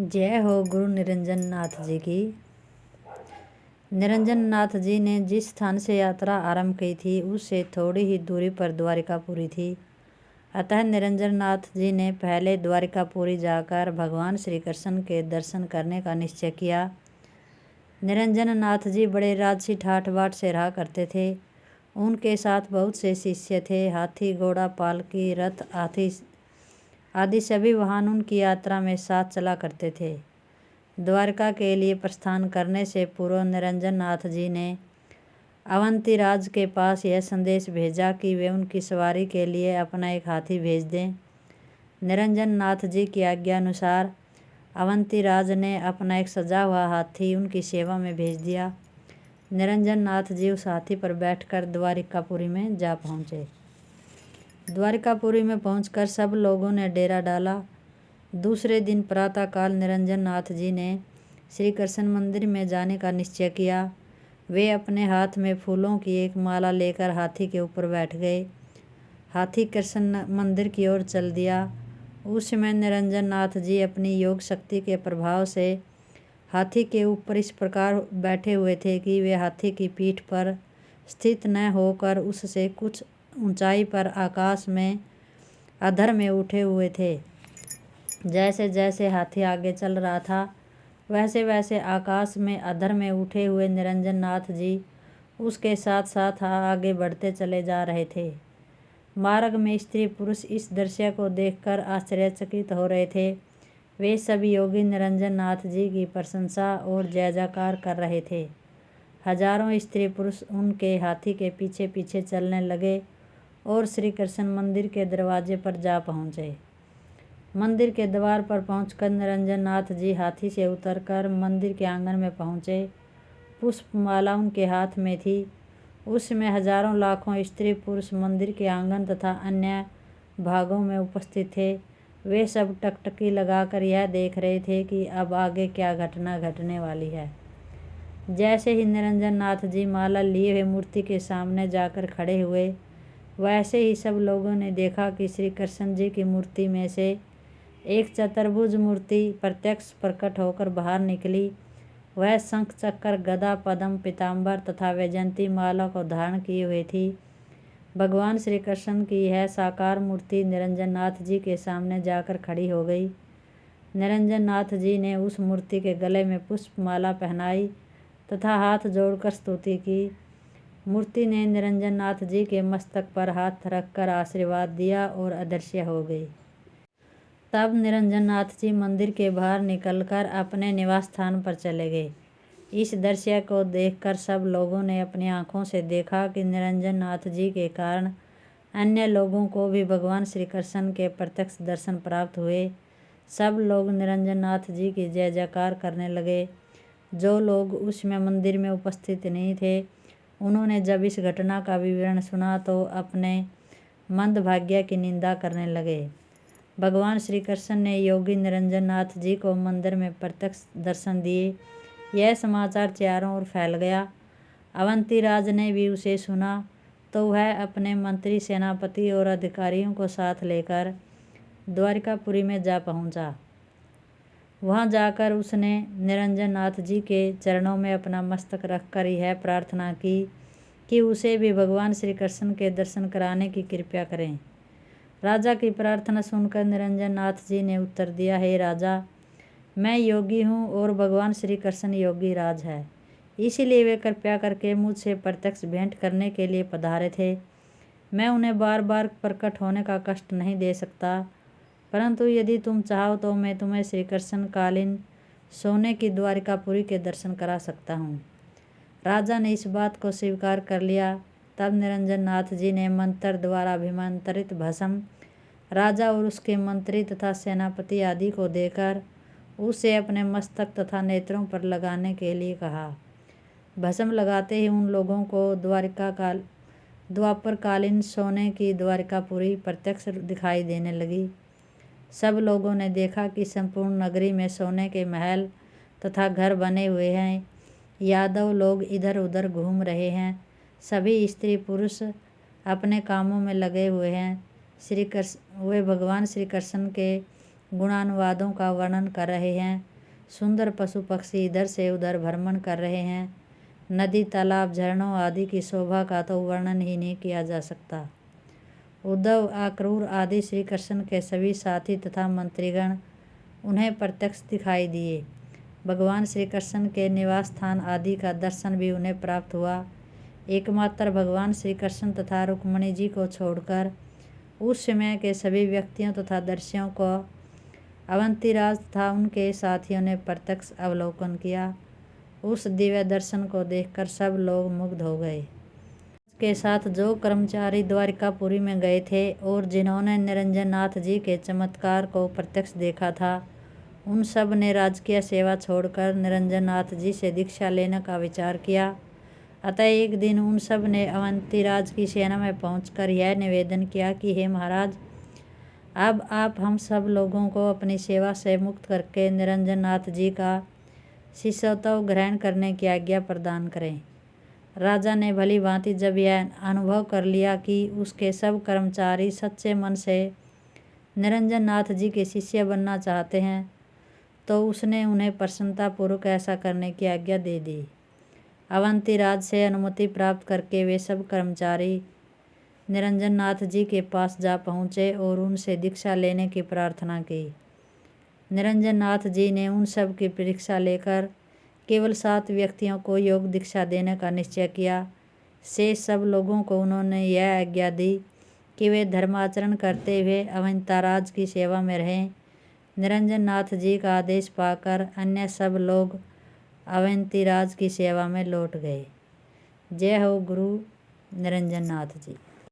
जय हो गुरु निरंजन नाथ जी की। निरंजन नाथ जी ने जिस स्थान से यात्रा आरंभ की थी उससे थोड़ी ही दूरी पर द्वारिकापुरी थी। अतः निरंजन नाथ जी ने पहले द्वारिकापुरी जाकर भगवान श्री कृष्ण के दर्शन करने का निश्चय किया। निरंजन नाथ जी बड़े राजसी ठाठ बाट से रहा करते थे। उनके साथ बहुत से शिष्य थे। हाथी, घोड़ा, पालकी, रथ आदि सभी वाहन उनकी यात्रा में साथ चला करते थे। द्वारका के लिए प्रस्थान करने से पूर्व निरंजन नाथ जी ने अवंती राज के पास यह संदेश भेजा कि वे उनकी सवारी के लिए अपना एक हाथी भेज दें। निरंजन नाथ जी की आज्ञा अनुसार अवंती राज ने अपना एक सजा हुआ हाथी उनकी सेवा में भेज दिया। निरंजन नाथ जी उस हाथी पर बैठकर द्वारिकापुरी में जा पहुँचे। द्वारिकापुरी में पहुंचकर सब लोगों ने डेरा डाला। दूसरे दिन प्रातःकाल निरंजन नाथ जी ने श्री कृष्ण मंदिर में जाने का निश्चय किया। वे अपने हाथ में फूलों की एक माला लेकर हाथी के ऊपर बैठ गए। हाथी कृष्ण मंदिर की ओर चल दिया। उस समय निरंजन नाथ जी अपनी योग शक्ति के प्रभाव से हाथी के ऊपर इस प्रकार बैठे हुए थे कि वे हाथी की पीठ पर स्थित न होकर उससे कुछ ऊंचाई पर आकाश में अधर में उठे हुए थे। जैसे जैसे हाथी आगे चल रहा था वैसे वैसे आकाश में अधर में उठे हुए निरंजन नाथ जी उसके साथ साथ आगे बढ़ते चले जा रहे थे। मार्ग में स्त्री पुरुष इस दृश्य को देखकर आश्चर्यचकित हो रहे थे। वे सभी योगी निरंजन नाथ जी की प्रशंसा और जय जयकार कर रहे थे। हजारों स्त्री पुरुष उनके हाथी के पीछे पीछे चलने लगे और श्री कृष्ण मंदिर के दरवाजे पर जा पहुँचे। मंदिर के द्वार पर पहुंचकर निरंजन नाथ जी हाथी से उतरकर मंदिर के आंगन में पहुँचे। पुष्पमाला उनके हाथ में थी। उसमें हजारों लाखों स्त्री पुरुष मंदिर के आंगन तथा अन्य भागों में उपस्थित थे। वे सब टकटकी लगाकर यह देख रहे थे कि अब आगे क्या घटना घटने वाली है। जैसे ही निरंजन नाथ जी माला लिए हुए मूर्ति के सामने जाकर खड़े हुए वैसे ही सब लोगों ने देखा कि श्री कृष्ण जी की मूर्ति में से एक चतुर्भुज मूर्ति प्रत्यक्ष प्रकट होकर बाहर निकली। वह शंख, चक्र, गदा, पद्म, पीताम्बर तथा वैजयंती माला को धारण किए हुए थी। भगवान श्री कृष्ण की यह साकार मूर्ति निरंजन नाथ जी के सामने जाकर खड़ी हो गई। निरंजन नाथ जी ने उस मूर्ति के गले में पुष्पमाला पहनाई तथा हाथ जोड़कर स्तुति की। मूर्ति ने निरंजन नाथ जी के मस्तक पर हाथ रखकर आशीर्वाद दिया और अदृश्य हो गई। तब निरंजन नाथ जी मंदिर के बाहर निकलकर अपने निवास स्थान पर चले गए। इस दृश्य को देखकर सब लोगों ने अपनी आंखों से देखा कि निरंजन नाथ जी के कारण अन्य लोगों को भी भगवान श्री कृष्ण के प्रत्यक्ष दर्शन प्राप्त हुए। सब लोग निरंजन नाथ जी की जय जयकार करने लगे। जो लोग उसमें मंदिर में उपस्थित नहीं थे उन्होंने जब इस घटना का विवरण सुना तो अपने मंदभाग्य की निंदा करने लगे। भगवान श्री कृष्ण ने योगी निरंजन नाथ जी को मंदिर में प्रत्यक्ष दर्शन दिए। यह समाचार चारों ओर फैल गया। अवंती राज ने भी उसे सुना तो वह अपने मंत्री, सेनापति और अधिकारियों को साथ लेकर द्वारिकापुरी में जा पहुंचा। वहां जाकर उसने निरंजन नाथ जी के चरणों में अपना मस्तक रखकर यह प्रार्थना की कि उसे भी भगवान श्री कृष्ण के दर्शन कराने की कृपा करें। राजा की प्रार्थना सुनकर निरंजन नाथ जी ने उत्तर दिया, हे राजा, मैं योगी हूँ और भगवान श्री कृष्ण योगी राज है, इसीलिए वे कृपया करके मुझसे प्रत्यक्ष भेंट करने के लिए पधारे थे। मैं उन्हें बार बार प्रकट होने का कष्ट नहीं दे सकता, परंतु यदि तुम चाहो तो मैं तुम्हें श्री कृष्ण कालीन सोने की द्वारिकापुरी के दर्शन करा सकता हूँ। राजा ने इस बात को स्वीकार कर लिया। तब निरंजन नाथ जी ने मंत्र द्वारा अभिमंत्रित भस्म राजा और उसके मंत्री तथा सेनापति आदि को देकर उसे अपने मस्तक तथा नेत्रों पर लगाने के लिए कहा। भस्म लगाते ही उन लोगों को द्वापरकालीन सोने की द्वारिकापुरी प्रत्यक्ष दिखाई देने लगी। सब लोगों ने देखा कि संपूर्ण नगरी में सोने के महल तथा घर बने हुए हैं। यादव लोग इधर उधर घूम रहे हैं। सभी स्त्री पुरुष अपने कामों में लगे हुए हैं। वे भगवान श्री कृष्ण के गुणानुवादों का वर्णन कर रहे हैं। सुंदर पशु पक्षी इधर से उधर भ्रमण कर रहे हैं। नदी, तालाब, झरनों आदि की शोभा का तो वर्णन ही नहीं किया जा सकता। उद्धव, अक्रूर आदि श्री कृष्ण के सभी साथी तथा मंत्रीगण उन्हें प्रत्यक्ष दिखाई दिए। भगवान श्री कृष्ण के निवास स्थान आदि का दर्शन भी उन्हें प्राप्त हुआ। एकमात्र भगवान श्री कृष्ण तथा रुक्मिणी जी को छोड़कर उस समय के सभी व्यक्तियों तथा दर्शियों को अवंतीराज तथा उनके साथियों ने प्रत्यक्ष अवलोकन किया। उस दिव्य दर्शन को देखकर सब लोग मुग्ध हो गए। के साथ जो कर्मचारी द्वारिकापुरी में गए थे और जिन्होंने निरंजन नाथ जी के चमत्कार को प्रत्यक्ष देखा था, उन सब ने राजकीय सेवा छोड़कर निरंजन नाथ जी से दीक्षा लेने का विचार किया। अतः एक दिन उन सब ने अवंतीराज की सेना में पहुंचकर यह निवेदन किया कि हे महाराज, अब आप हम सब लोगों को अपनी सेवा से मुक्त करके निरंजन नाथ जी का शिष्यत्व ग्रहण करने की आज्ञा प्रदान करें। राजा ने भली भांति जब यह अनुभव कर लिया कि उसके सब कर्मचारी सच्चे मन से निरंजन नाथ जी के शिष्य बनना चाहते हैं, तो उसने उन्हें प्रसन्नतापूर्वक ऐसा करने की आज्ञा दे दी। अवंतीराज से अनुमति प्राप्त करके वे सब कर्मचारी निरंजन नाथ जी के पास जा पहुँचे और उनसे दीक्षा लेने की प्रार्थना की। निरंजन नाथ जी ने उन सब की परीक्षा लेकर केवल 7 व्यक्तियों को योग दीक्षा देने का निश्चय किया। शेष सब लोगों को उन्होंने यह आज्ञा दी कि वे धर्माचरण करते हुए अवंतीराज की सेवा में रहें। निरंजन नाथ जी का आदेश पाकर अन्य सब लोग अवंतीराज की सेवा में लौट गए। जय हो गुरु निरंजन नाथ जी।